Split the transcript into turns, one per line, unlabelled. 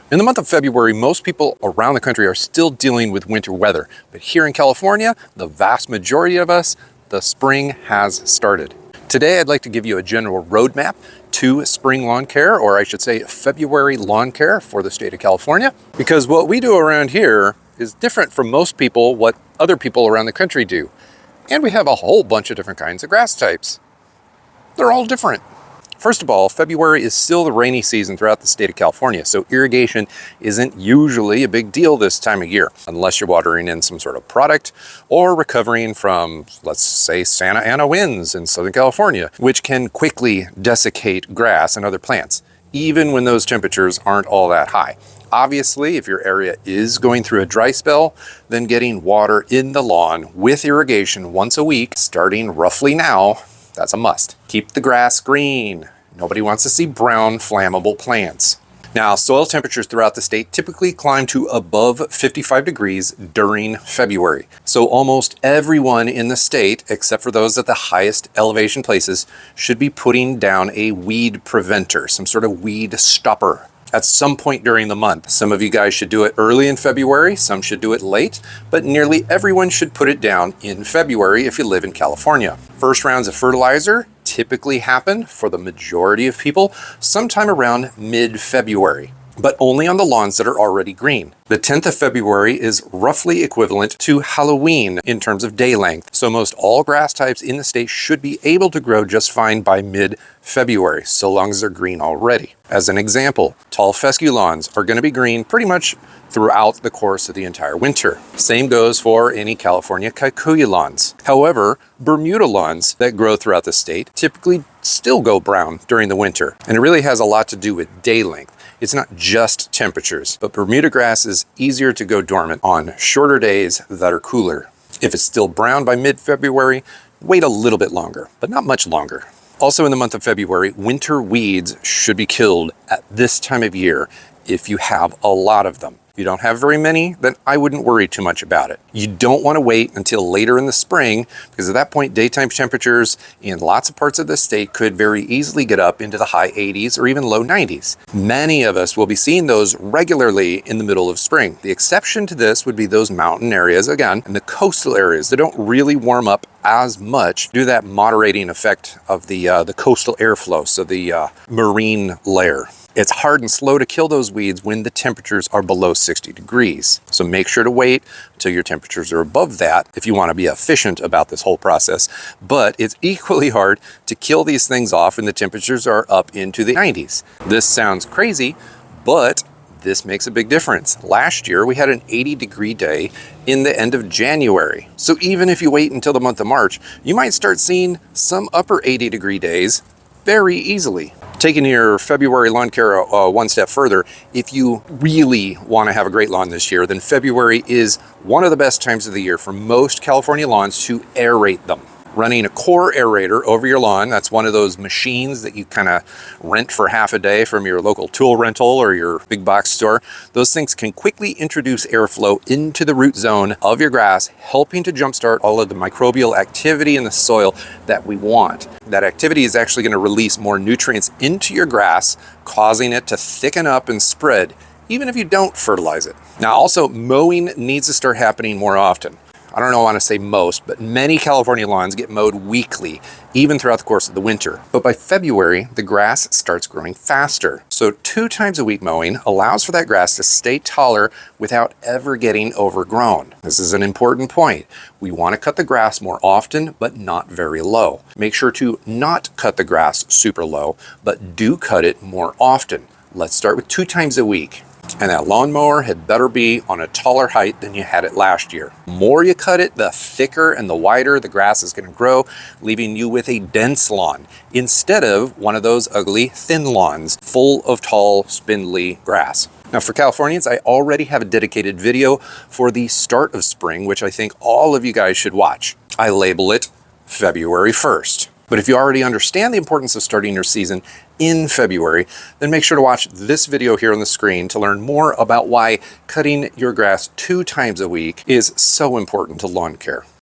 In the month of February, most people around the country are still dealing with winter weather, but here in California, the vast majority of us, the spring has started. Today, I'd like to give you a general roadmap to spring lawn care, or I should say February lawn care for the state of California, because what we do around here is different from most people, what other people around the country do. And we have a whole bunch of different kinds of grass types. They're all different. First of all, February is still the rainy season throughout the state of California, so irrigation isn't usually a big deal this time of year, unless you're watering in some sort of product or recovering from, let's say, Santa Ana winds in Southern California, which can quickly desiccate grass and other plants, even when those temperatures aren't all that high. Obviously, if your area is going through a dry spell, then getting water in the lawn with irrigation once a week, starting roughly now, that's a must. Keep the grass green. Nobody wants to see brown, flammable plants. Now, soil temperatures throughout the state typically climb to above 55 degrees during February. So almost everyone in the state, except for those at the highest elevation places, should be putting down a weed preventer, some sort of weed stopper, at some point during the month. Some of you guys should do it early in February, some should do it late, but nearly everyone should put it down in February if you live in California. First rounds of fertilizer typically happen for the majority of people sometime around mid-February, but only on the lawns that are already green. The 10th of February is roughly equivalent to Halloween in terms of day length, so most all grass types in the state should be able to grow just fine by mid-February, so long as they're green already. As an example, tall fescue lawns are going to be green pretty much throughout the course of the entire winter. Same goes for any California kikuyu lawns. However, Bermuda lawns that grow throughout the state typically still go brown during the winter, and it really has a lot to do with day length. It's not just temperatures, but Bermuda grass is easier to go dormant on shorter days that are cooler. If it's still brown by mid-February, wait a little bit longer, but not much longer. Also in the month of February, winter weeds should be killed at this time of year if you have a lot of them. If you don't have very many, then I wouldn't worry too much about it. You don't want to wait until later in the spring, because at that point, daytime temperatures in lots of parts of the state could very easily get up into the high 80s or even low 90s. Many of us will be seeing those regularly in the middle of spring. The exception to this would be those mountain areas, again, and the coastal areas that don't really warm up as much due to that moderating effect of the coastal airflow, so the marine layer. It's hard and slow to kill those weeds when the temperatures are below 60 degrees. So make sure to wait until your temperatures are above that if you want to be efficient about this whole process. But it's equally hard to kill these things off when the temperatures are up into the 90s. This sounds crazy, but this makes a big difference. Last year, we had an 80-degree day in the end of January. So even if you wait until the month of March, you might start seeing some upper 80-degree days very easily. Taking your February lawn care one step further, if you really want to have a great lawn this year, then February is one of the best times of the year for most California lawns to aerate them. Running a core aerator over your lawn, that's one of those machines that you kind of rent for half a day from your local tool rental or your big box store. Those things can quickly introduce airflow into the root zone of your grass, helping to jumpstart all of the microbial activity in the soil that we want. That activity is actually going to release more nutrients into your grass, causing it to thicken up and spread, even if you don't fertilize it. Now, also, mowing needs to start happening more often. I don't know, I want to say most, but many California lawns get mowed weekly, even throughout the course of the winter. But by February, the grass starts growing faster. So 2 times a week mowing allows for that grass to stay taller without ever getting overgrown. This is an important point. We want to cut the grass more often, but not very low. Make sure to not cut the grass super low, but do cut it more often. Let's start with 2 times a week. And that lawnmower had better be on a taller height than you had it last year. The more you cut it, the thicker and the wider the grass is going to grow, leaving you with a dense lawn instead of one of those ugly thin lawns full of tall, spindly grass. Now for Californians, I already have a dedicated video for the start of spring, which I think all of you guys should watch. I label it February 1st. But if you already understand the importance of starting your season in February, then make sure to watch this video here on the screen to learn more about why cutting your grass 2 times a week is so important to lawn care.